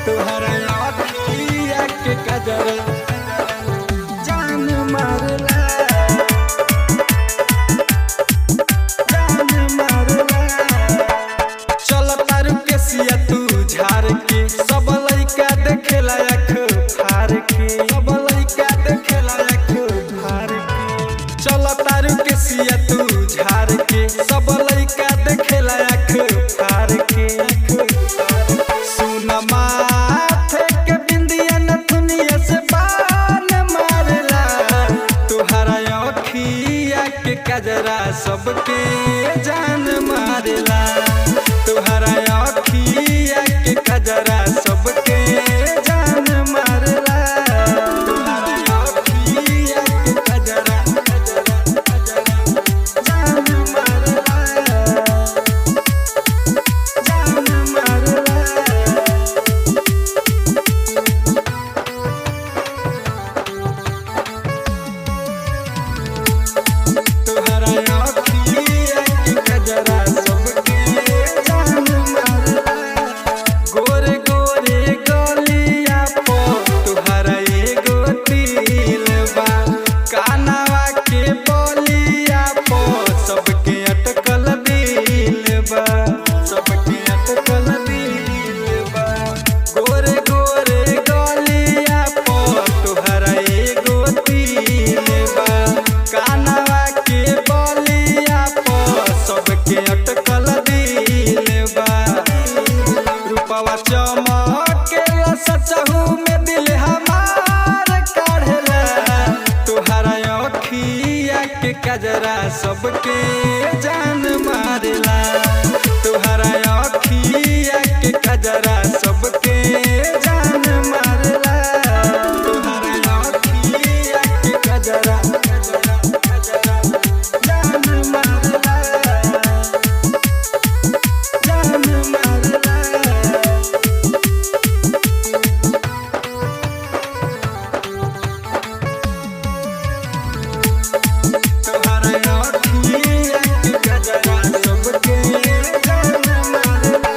तुहरा अखिया के कजरा जान मारला जान मारला। चल तारू के सिया तू झार के सब लइका देखेला आँख फार के सब लइका देखेला आँख फार के। चल तारू के सिया तू झार के सब लइका देखेला आँख फार के। सुन माथे के बिंदिया नथुनिया से बान मारला तुहरा अखिया के कजरा सबके जान मारला तुहरा अखिया के कजरा सबके जान मारला तुहरा अखिया के कजरा जान मारला जान मारला। तुहरा अखिया के कजरा सबके जान मारला। गोरे गोरे गलिया पो तुहरा एगो तिल बा कानवा के बलिया पो सबके अटकल दिल बा सबके अटकल दिल बा। गोरे गोरे गलिया पो तुहरा एगो तिल बा कानवा के बलिया पो सबके अटकल दिल बा। रूपवा चमकेला सचहू में दिल हमार काढ़ला तुहरा अखिया के कजरा सबके जान मारला तुहरा अखिया के कजरा सबके जान मारला तुहरा अखिया के कजरा जान मारला जान मारला। तुहरा अखिया के कजरा सबके जान मारला।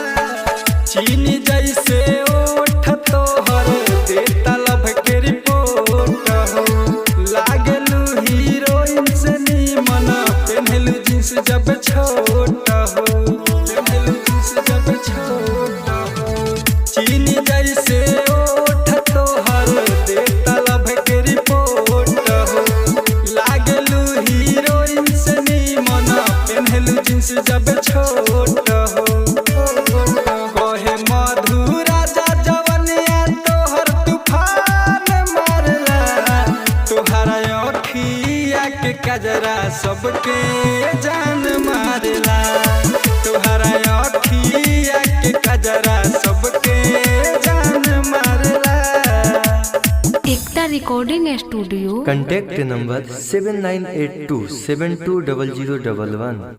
चीनी जैसे ओठ तोहर देता लभ के रिपोर्ट हो लागलू हीरोइन से नीमन पेन्हलू जींस जब छोट हो पेन्हलू जींस जब छोट हो। चीनी जैसे ओठ तोहर देता लभ के रिपोर्ट हो लागलू हीरोइन से नीमन पेन्हलू जींस जब छोट हो। कहे मधु राजा जवनिया तोहर तूफान मारला तुहरा अखिया के कजरा सबके जान मारला तुहरा अखिया के कजरा सबके जान मारला। एकता रिकॉर्डिंग स्टूडियो। Contact number 7982 720011।